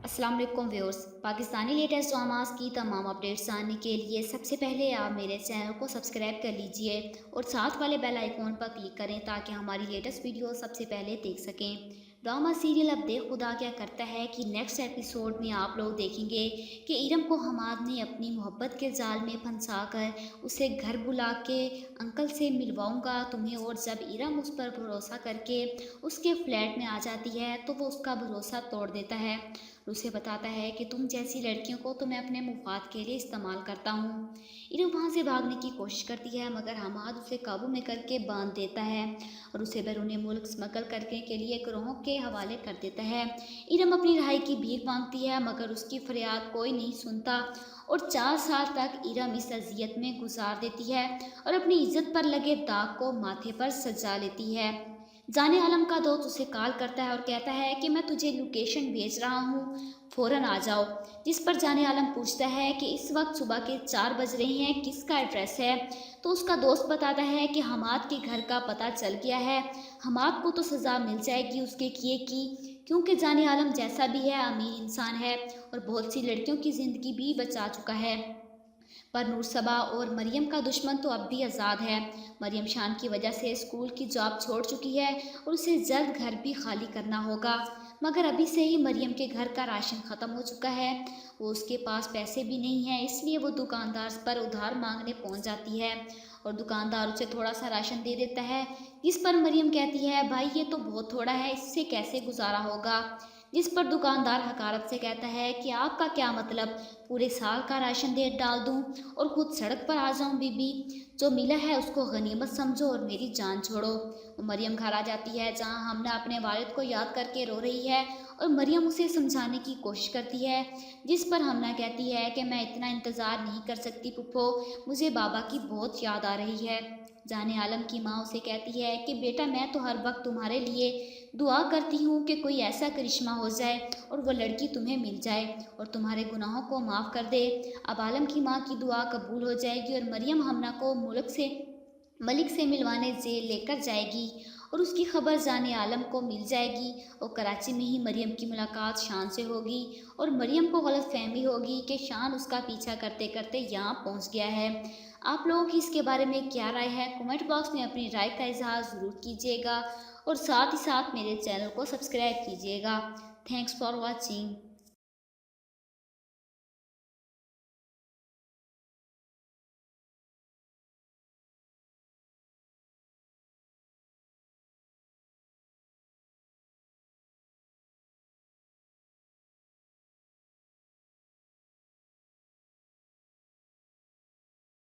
अस्सलाम वालेकुम viewers. Pakistani latest dramas की तमाम अपडेट्स जानने के लिए सबसे पहले आप मेरे चैनल को सब्सक्राइब कर लीजिए और साथ वाले बेल आइकॉन पर क्लिक करें ताकि हमारी लेटेस्ट वीडियो सबसे पहले देख सकें। ड्रामा सीरियल अब देख खुदा क्या करता है कि नेक्स्ट एपिसोड में आप लोग देखेंगे कि इरम को हमाद ने अपनी मोहब्बत के जाल में फंसा कर उसे घर बुला के अंकल से मिलवाऊंगा तुम्हें, और जब इरम उस पर भरोसा करके उसके फ्लैट में आ जाती है तो वो उसका भरोसा तोड़ देता है। उसे बताता है कि तुम जैसी लड़कियों को तो मैं अपने मुफाद के लिए इस्तेमाल करता हूँ। इरम वहाँ से भागने की कोशिश करती है मगर हमाद उसे काबू में करके बांध देता है और उसे बैरून मुल्क स्मगल करने के लिए गिरोह के हवाले कर देता है। इरम अपनी रिहाई की भीख मांगती है मगर उसकी फरियाद कोई नहीं सुनता और 4 साल तक इरम इस अजियत में गुजार देती है और अपनी इज्जत पर लगे दाग को माथे पर सजा लेती है। जाने आलम का दोस्त उसे कॉल करता है और कहता है कि मैं तुझे लोकेशन भेज रहा हूँ, फ़ौरन आ जाओ। जिस पर जाने आलम पूछता है कि इस वक्त सुबह के 4 बज रहे हैं, किसका एड्रेस है। तो उसका दोस्त बताता है कि हमाद के घर का पता चल गया है, हमाद को तो सज़ा मिल जाएगी उसके किए की, क्योंकि जाने आलम जैसा भी है अमीर इंसान है और बहुत सी लड़कियों की ज़िंदगी भी बचा चुका है। पर नूरसबा और मरियम का दुश्मन तो अब भी आज़ाद है। मरियम शान की वजह से स्कूल की जॉब छोड़ चुकी है और उसे जल्द घर भी खाली करना होगा, मगर अभी से ही मरियम के घर का राशन ख़त्म हो चुका है। वो उसके पास पैसे भी नहीं हैं, इसलिए वो दुकानदार पर उधार मांगने पहुंच जाती है और दुकानदार उसे थोड़ा सा राशन दे देता है। जिस पर मरियम कहती है, भाई ये तो बहुत थोड़ा है, इससे कैसे गुजारा होगा। जिस पर दुकानदार हकारत से कहता है कि आपका क्या मतलब, पूरे साल का राशन दे डाल दूं और खुद सड़क पर आ जाऊं। बीबी, जो मिला है उसको गनीमत समझो और मेरी जान छोड़ो। मरियम घर आ जाती है जहां हमने अपने वालिद को याद करके रो रही है और मरियम उसे समझाने की कोशिश करती है। जिस पर हमना कहती है कि मैं इतना इंतज़ार नहीं कर सकती पुप्पो, मुझे बाबा की बहुत याद आ रही है। जाने आलम की माँ उसे कहती है कि बेटा मैं तो हर वक्त तुम्हारे लिए दुआ करती हूँ कि कोई ऐसा करिश्मा हो जाए और वो लड़की तुम्हें मिल जाए और तुम्हारे गुनाहों को माफ़ कर दे। अब आलम की माँ की दुआ कबूल हो जाएगी और मरियम हमना को मलिक से मिलवाने जेल लेकर जाएगी और उसकी खबर जाने आलम को मिल जाएगी और कराची में ही मरियम की मुलाकात शान से होगी और मरियम को गलत फहमी होगी कि शान उसका पीछा करते करते यहाँ पहुँच गया है। आप लोगों की इसके बारे में क्या राय है, कमेंट बॉक्स में अपनी राय का इजहार ज़रूर कीजिएगा और साथ ही साथ मेरे चैनल को सब्सक्राइब कीजिएगा। Thanks for watching.